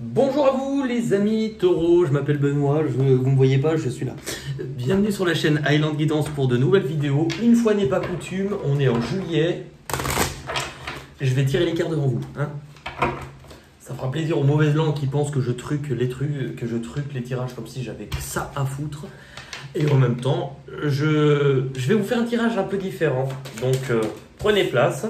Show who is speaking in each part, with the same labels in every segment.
Speaker 1: Bonjour à vous les amis taureaux, je m'appelle Benoît, vous ne me voyez pas, je suis là. Bienvenue sur la chaîne Highland Guidance pour de nouvelles vidéos. Une fois n'est pas coutume, on est en juillet. Je vais tirer les cartes devant vous. Hein. Ça fera plaisir aux mauvaises langues qui pensent que je truque les tirages comme si j'avais que ça à foutre. Et en même temps, je vais vous faire un tirage un peu différent. Donc prenez place.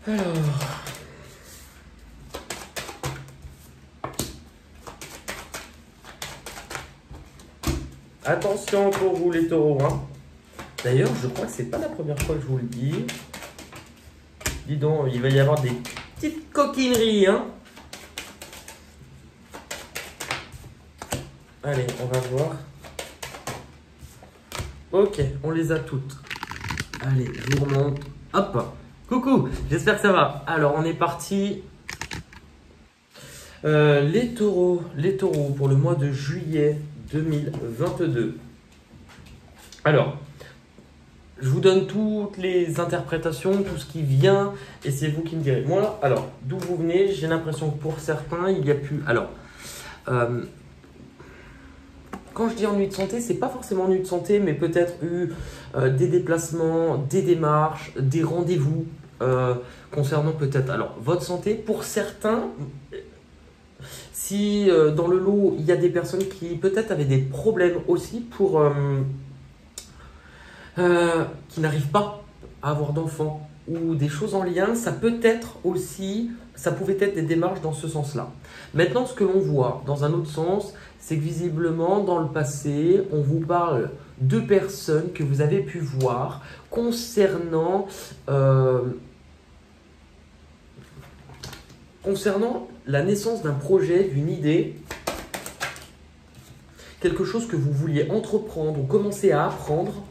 Speaker 1: Alors, attention pour vous les taureaux. Hein. D'ailleurs, je crois que c'est pas la première fois que je vous le dis. Dis donc, il va y avoir des petites coquineries. Hein. Allez, on va voir. Ok, on les a toutes. Allez, je vous remonte. Hop. Coucou, j'espère que ça va. Alors, on est parti. Les taureaux pour le mois de juillet 2022. Alors, je vous donne toutes les interprétations, tout ce qui vient, et c'est vous qui me direz. Moi, alors, d'où vous venez, j'ai l'impression que pour certains, il y a plus... Alors, quand je dis ennui de santé, c'est pas forcément ennui de santé, mais peut-être eu des déplacements, des démarches, des rendez-vous concernant peut-être alors votre santé. Pour certains, si dans le lot il y a des personnes qui peut-être avaient des problèmes aussi pour qui n'arrivent pas à avoir d'enfants ou des choses en lien, ça peut être aussi, ça pouvait être des démarches dans ce sens-là. Maintenant, ce que l'on voit dans un autre sens, c'est que visiblement, dans le passé, on vous parle de personnes que vous avez pu voir concernant la naissance d'un projet, d'une idée, quelque chose que vous vouliez entreprendre ou commencer à apprendre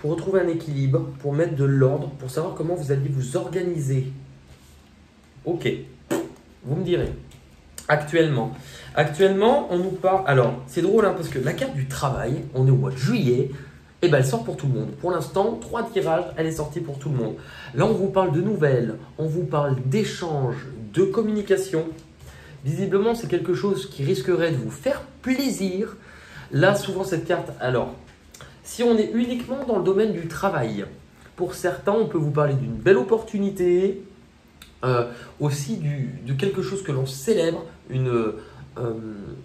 Speaker 1: pour retrouver un équilibre, pour mettre de l'ordre, pour savoir comment vous alliez vous organiser. Ok, vous me direz. Actuellement, on nous parle... Alors, c'est drôle hein, parce que la carte du travail, on est au mois de juillet, et ben elle sort pour tout le monde. Pour l'instant, 3 tirages, elle est sortie pour tout le monde. Là, on vous parle de nouvelles, on vous parle d'échanges, de communication. Visiblement, c'est quelque chose qui risquerait de vous faire plaisir. Là, souvent, cette carte... Alors, si on est uniquement dans le domaine du travail, pour certains, on peut vous parler d'une belle opportunité, aussi de quelque chose que l'on célèbre,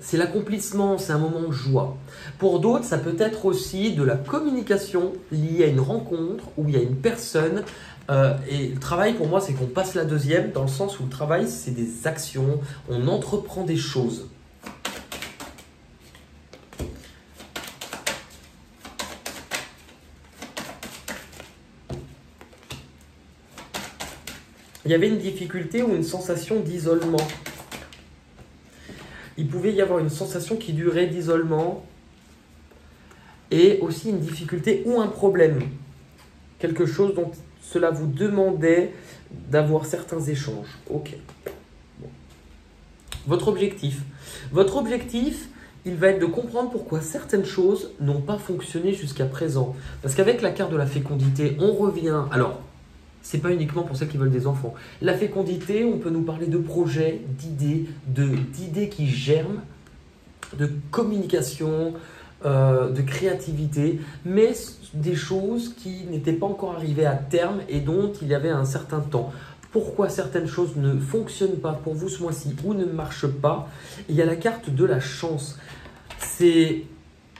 Speaker 1: c'est l'accomplissement, c'est un moment de joie. Pour d'autres, ça peut être aussi de la communication liée à une rencontre où il y a une personne. Et le travail, pour moi, c'est qu'on passe la deuxième, dans le sens où le travail, c'est des actions, on entreprend des choses. Il y avait une difficulté ou une sensation d'isolement. Il pouvait y avoir une sensation qui durait d'isolement et aussi une difficulté ou un problème. Quelque chose dont cela vous demandait d'avoir certains échanges. Ok. Bon. Votre objectif, il va être de comprendre pourquoi certaines choses n'ont pas fonctionné jusqu'à présent. Parce qu'avec la carte de la fécondité, on revient... Alors, c'est pas uniquement pour ceux qui veulent des enfants. La fécondité, on peut nous parler de projets, d'idées qui germent, de communication, de créativité, mais des choses qui n'étaient pas encore arrivées à terme et dont il y avait un certain temps. Pourquoi certaines choses ne fonctionnent pas pour vous ce mois-ci ou ne marchent pas? Il y a la carte de la chance.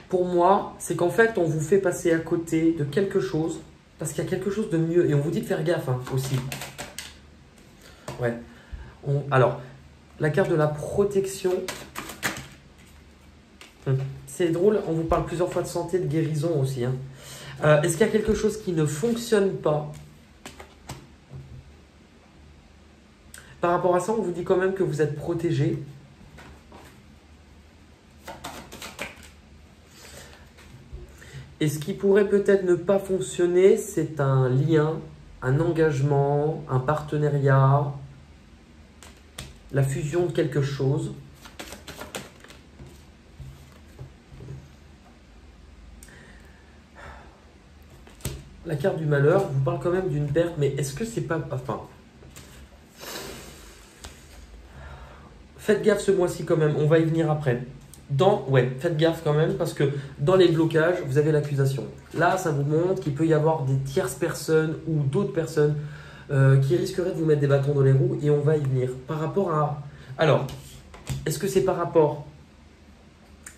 Speaker 1: Pour moi, c'est qu'en fait, on vous fait passer à côté de quelque chose parce qu'il y a quelque chose de mieux. Et on vous dit de faire gaffe hein, aussi. Ouais. Alors, la carte de la protection. C'est drôle, on vous parle plusieurs fois de santé, de guérison aussi. Hein. Est-ce qu'il y a quelque chose qui ne fonctionne pas? Par rapport à ça, on vous dit quand même que vous êtes protégé. Et ce qui pourrait peut-être ne pas fonctionner, c'est un lien, un engagement, un partenariat, la fusion de quelque chose. La carte du malheur vous parle quand même d'une perte, mais est-ce que c'est pas... Enfin... Faites gaffe ce mois-ci quand même, on va y venir après. Ouais, faites gaffe quand même, parce que dans les blocages, vous avez l'accusation. Là, ça vous montre qu'il peut y avoir des tierces personnes ou d'autres personnes qui risqueraient de vous mettre des bâtons dans les roues, et on va y venir. Par rapport à... Alors, est-ce que c'est par rapport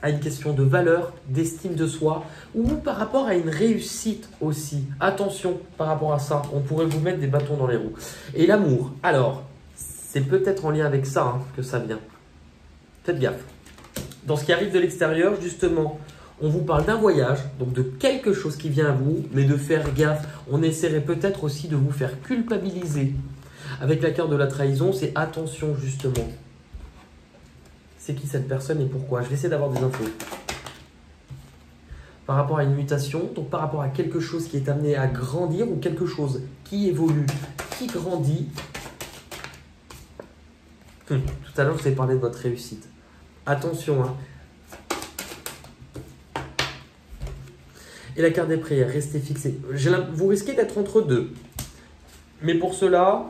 Speaker 1: à une question de valeur, d'estime de soi, ou par rapport à une réussite aussi? Attention par rapport à ça, on pourrait vous mettre des bâtons dans les roues. Et l'amour, alors, c'est peut-être en lien avec ça hein, que ça vient. Faites gaffe. Dans ce qui arrive de l'extérieur, justement, on vous parle d'un voyage, donc de quelque chose qui vient à vous, mais de faire gaffe. On essaierait peut-être aussi de vous faire culpabiliser. Avec la carte de la trahison, c'est attention justement. C'est qui cette personne et pourquoi? Je vais essayer d'avoir des infos. Par rapport à une mutation, donc par rapport à quelque chose qui est amené à grandir ou quelque chose qui évolue, qui grandit. Tout à l'heure, je vous ai parlé de votre réussite. Attention, hein. Et la carte des prières, restez fixé. Vous risquez d'être entre deux. Mais pour cela,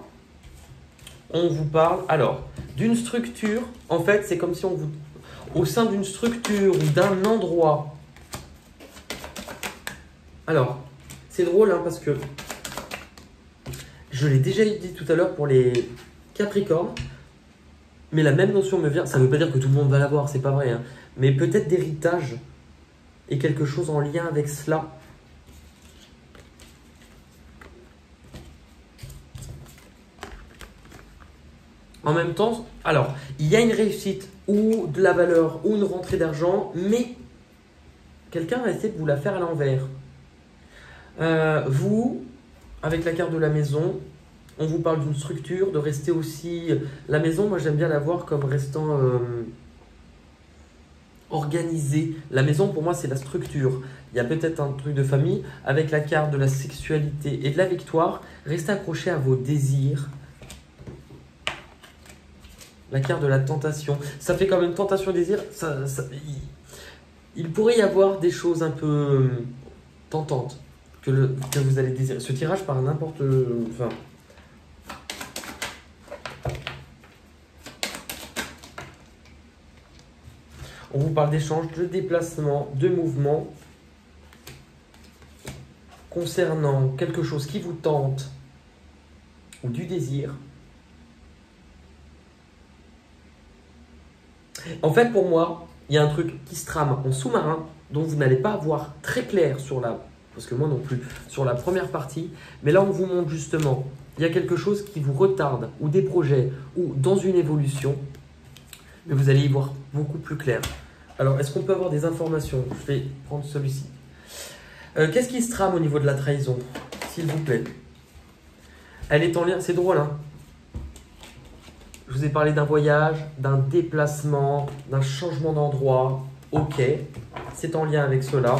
Speaker 1: on vous parle alors d'une structure. En fait, c'est comme si on vous... Au sein d'une structure ou d'un endroit. Alors, c'est drôle hein, parce que je l'ai déjà dit tout à l'heure pour les Capricornes. Mais la même notion me vient, ça ne veut pas dire que tout le monde va l'avoir, c'est pas vrai, hein, mais peut-être d'héritage et quelque chose en lien avec cela. En même temps, alors, il y a une réussite ou de la valeur ou une rentrée d'argent, mais quelqu'un va essayer de vous la faire à l'envers. Vous, avec la carte de la maison, on vous parle d'une structure, de rester aussi... La maison, moi j'aime bien la voir comme restant organisée. La maison, pour moi, c'est la structure. Il y a peut-être un truc de famille. Avec la carte de la sexualité et de la victoire, restez accroché à vos désirs. La carte de la tentation. Ça fait quand même tentation-désir. Il pourrait y avoir des choses un peu tentantes que vous allez désirer. Ce tirage par n'importe... Enfin... On vous parle d'échanges, de déplacements, de mouvements concernant quelque chose qui vous tente ou du désir. En fait, pour moi, il y a un truc qui se trame en sous-marin dont vous n'allez pas voir très clair sur la... Parce que moi non plus, sur la première partie. Mais là, on vous montre justement, il y a quelque chose qui vous retarde ou des projets ou dans une évolution. Mais vous allez y voir beaucoup plus clair. Alors, est-ce qu'on peut avoir des informations? Je vais prendre celui-ci. Qu'est-ce qui se trame au niveau de la trahison, s'il vous plaît? Elle est en lien, c'est drôle, hein? Je vous ai parlé d'un voyage, d'un déplacement, d'un changement d'endroit. Ok, c'est en lien avec cela.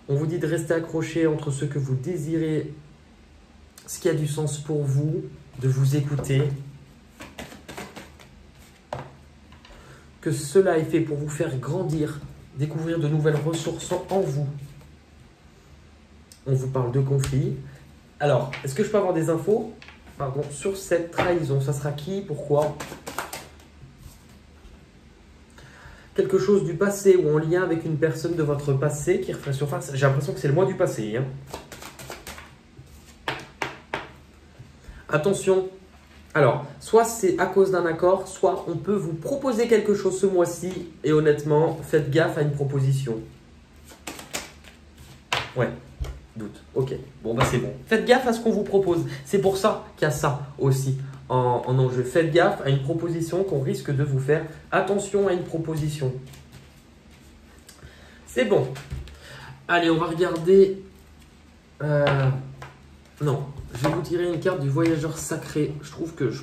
Speaker 1: On vous dit de rester accroché entre ce que vous désirez, ce qui a du sens pour vous, de vous écouter. Que cela est fait pour vous faire grandir, découvrir de nouvelles ressources en vous. On vous parle de conflit. Alors, est-ce que je peux avoir des infos, pardon, sur cette trahison? Ça sera qui? Pourquoi? Quelque chose du passé ou en lien avec une personne de votre passé qui refait surface. J'ai l'impression que c'est le mois du passé. Hein. Attention. Alors, soit c'est à cause d'un accord, soit on peut vous proposer quelque chose ce mois-ci. Et honnêtement, faites gaffe à une proposition. Ouais, doute. Ok, bon bah c'est bon. Faites gaffe à ce qu'on vous propose. C'est pour ça qu'il y a ça aussi en enjeu. Faites gaffe à une proposition qu'on risque de vous faire. Attention à une proposition. C'est bon. Allez, on va regarder... Non, je vais vous tirer une carte du voyageur sacré. Je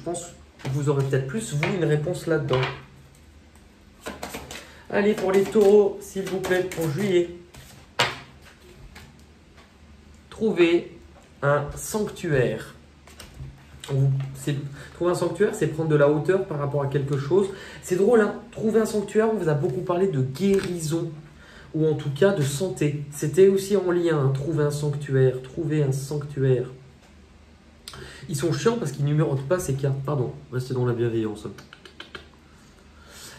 Speaker 1: pense que vous aurez peut-être plus, vous, une réponse là-dedans. Allez, pour les taureaux, s'il vous plaît, pour juillet. Trouvez un sanctuaire. Trouver un sanctuaire, c'est prendre de la hauteur par rapport à quelque chose. C'est drôle, hein? Trouver un sanctuaire, on vous a beaucoup parlé de guérison, ou en tout cas de santé. C'était aussi en lien, hein, trouver un sanctuaire, trouver un sanctuaire. Ils sont chiants parce qu'ils numérotent pas ces cartes. Pardon, restez dans la bienveillance.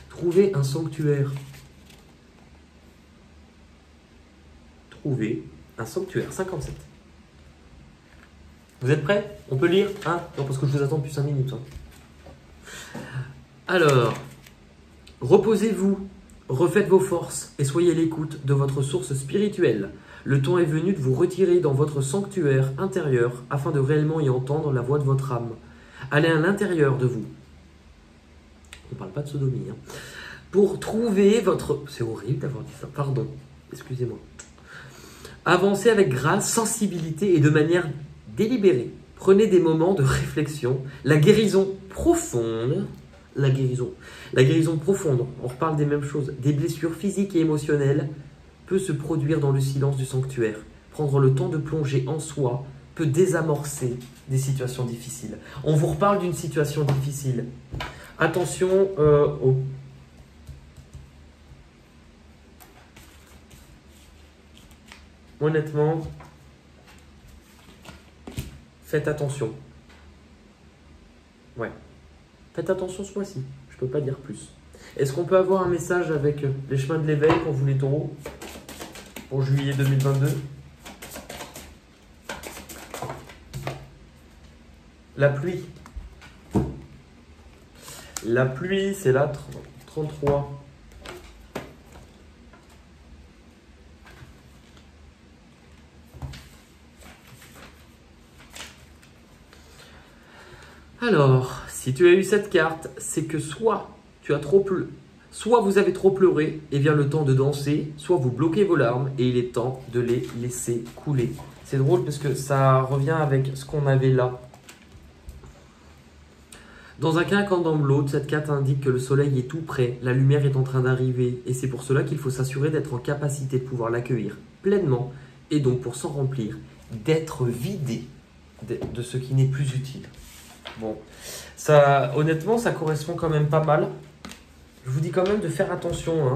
Speaker 1: Trouver un sanctuaire. Trouver un sanctuaire, 57. Vous êtes prêts? On peut lire? Hein? Non, parce que je vous attends depuis 5 minutes. Hein. Alors, reposez-vous, refaites vos forces et soyez à l'écoute de votre source spirituelle. Le temps est venu de vous retirer dans votre sanctuaire intérieur afin de réellement y entendre la voix de votre âme. Allez à l'intérieur de vous. On ne parle pas de sodomie. Hein. Pour trouver votre... C'est horrible d'avoir dit ça. Pardon. Excusez-moi. Avancez avec grâce, sensibilité et de manière délibérée. Prenez des moments de réflexion. La guérison profonde... La guérison profonde, on reparle des mêmes choses. Des blessures physiques et émotionnelles peut se produire dans le silence du sanctuaire. Prendre le temps de plonger en soi peut désamorcer des situations difficiles. On vous reparle d'une situation difficile. Attention Honnêtement, faites attention. Ouais. Faites attention ce mois-ci. Je ne peux pas dire plus. Est-ce qu'on peut avoir un message avec les chemins de l'éveil pour vous les taureaux pour juillet 2022? La pluie. La pluie, c'est la 33. Alors, si tu as eu cette carte, c'est que soit vous avez trop pleuré et vient le temps de danser, soit vous bloquez vos larmes et il est temps de les laisser couler. C'est drôle parce que ça revient avec ce qu'on avait là. Dans un cas comme dans l'autre, cette carte indique que le soleil est tout près, la lumière est en train d'arriver et c'est pour cela qu'il faut s'assurer d'être en capacité de pouvoir l'accueillir pleinement et donc pour s'en remplir, d'être vidé de ce qui n'est plus utile. Bon, ça, honnêtement, ça correspond quand même pas mal. Je vous dis quand même de faire attention hein,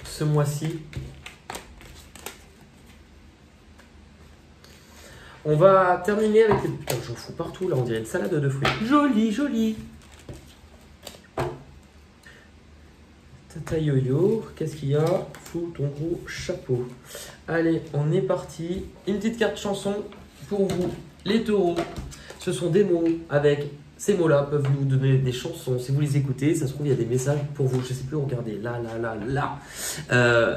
Speaker 1: ce mois-ci. On va terminer avec... Putain, j'en fous partout, là, on dirait une salade de fruits. Joli, joli. Tata Yo-Yo, qu'est-ce qu'il y a? Fous ton gros chapeau. Allez, on est parti. Une petite carte chanson pour vous, les taureaux. Ce sont des mots avec... Ces mots-là peuvent nous donner des chansons. Si vous les écoutez, ça se trouve, il y a des messages pour vous. Je ne sais plus, regardez. Là.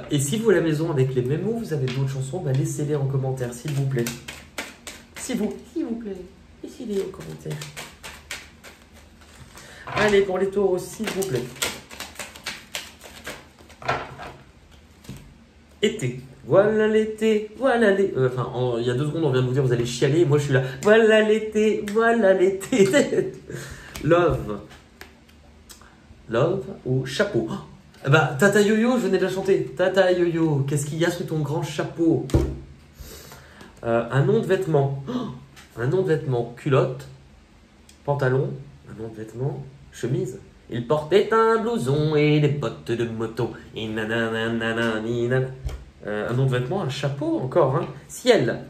Speaker 1: Et si vous, à la maison, avec les mêmes mots, vous avez d'autres chansons, bah, laissez-les en commentaire, s'il vous plaît. S'il vous plaît, laissez-les en commentaire. Allez, pour les taureaux, s'il vous plaît. Été. Voilà l'été, voilà l'été. Enfin, il y a 2 secondes, on vient de vous dire, vous allez chialer. Et moi, je suis là. Voilà l'été, voilà l'été. Love. Love ou chapeau. Oh, bah, Tata Yo-Yo, je venais de la chanter. Tata Yo-Yo, qu'est-ce qu'il y a sous ton grand chapeau? Un nom de vêtement. Oh, un nom de vêtement. Culotte, pantalon, un nom de vêtement, chemise. Il portait un blouson et des bottes de moto. Et nanana. Un nom de vêtement, un chapeau encore. Hein. Ciel.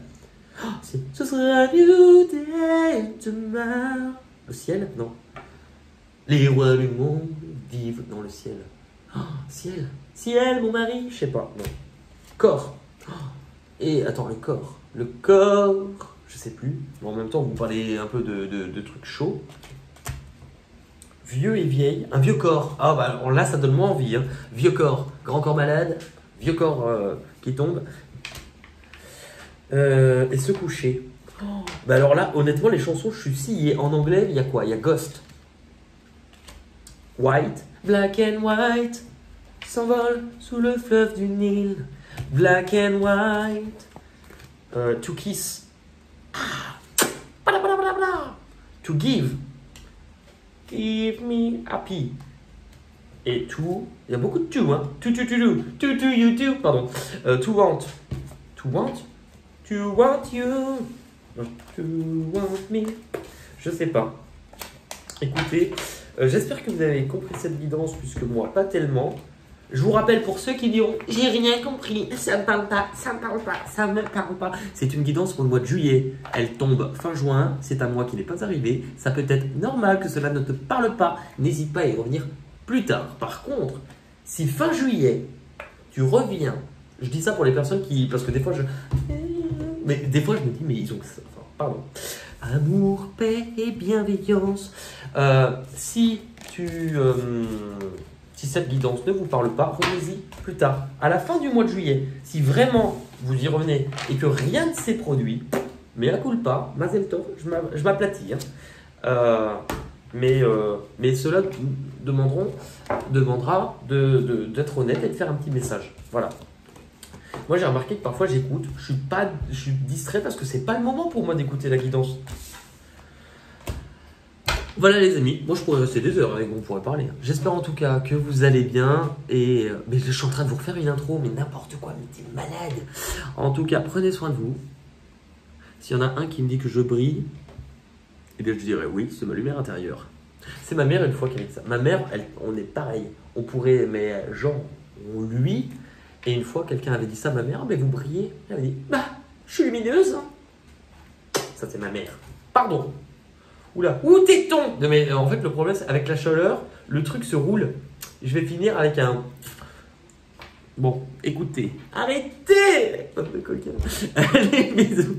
Speaker 1: Oh, ce sera new day tomorrow. Le ciel? Non. Les rois du monde vivent dans le ciel. Oh, ciel. Ciel, mon mari. Je sais pas. Non. Corps. Oh. Et attends, le corps. Le corps. Je sais plus. Mais en même temps, vous parlez un peu de trucs chauds. Vieux et vieille. Un vieux corps. Ah, bah là, ça donne moins envie. Hein. Vieux corps. Grand corps malade. Vieux corps qui tombe. Et se coucher. Oh. Bah alors là, honnêtement, les chansons, je suis scié. En anglais, il y a quoi? Il y a Ghost. White. Black and white s'envole sous le fleuve du Nil. Black and white To kiss. To give. Give me happy. Et to, il y a beaucoup de to, hein. To, you do. Pardon. To want. To want. To want you. To want me. Je sais pas. Écoutez, j'espère que vous avez compris cette guidance, puisque moi, pas tellement. Je vous rappelle pour ceux qui diront « J'ai rien compris, ça me parle pas, ça me parle pas, ça me parle pas ». C'est une guidance pour le mois de juillet. Elle tombe fin juin, c'est un mois qui n'est pas arrivé. Ça peut être normal que cela ne te parle pas. N'hésite pas à y revenir plus tard. Par contre, si fin juillet, tu reviens, je dis ça pour les personnes qui… Parce que des fois, je me dis « Mais ils ont… » Enfin, pardon. Amour, paix et bienveillance. Si cette guidance ne vous parle pas, revenez-y plus tard, à la fin du mois de juillet. Si vraiment vous y revenez et que rien ne s'est produit, mais à culpa, mazel tov, je m'aplatis. Mais cela demandera d'être honnête et de faire un petit message. Voilà. Moi, j'ai remarqué que parfois j'écoute, je suis distrait parce que c'est pas le moment pour moi d'écouter la guidance. Voilà les amis, moi je pourrais rester des heures avec vous, on pourrait parler. J'espère en tout cas que vous allez bien mais je suis en train de vous refaire une intro, mais n'importe quoi, mais t'es malade. En tout cas, prenez soin de vous. S'il y en a un qui me dit que je brille, eh bien je dirais oui, c'est ma lumière intérieure. C'est ma mère une fois qui a dit ça. Ma mère, on est pareil. On pourrait, mais genre, lui, et une fois quelqu'un avait dit ça à ma mère, mais vous brillez. Elle avait dit, bah, je suis lumineuse. Ça c'est ma mère. Pardon. Oula, où t'es-ton? Mais en fait, le problème, c'est avec la chaleur, le truc se roule. Je vais finir avec un… Bon, écoutez. Arrêtez! Allez, bisous.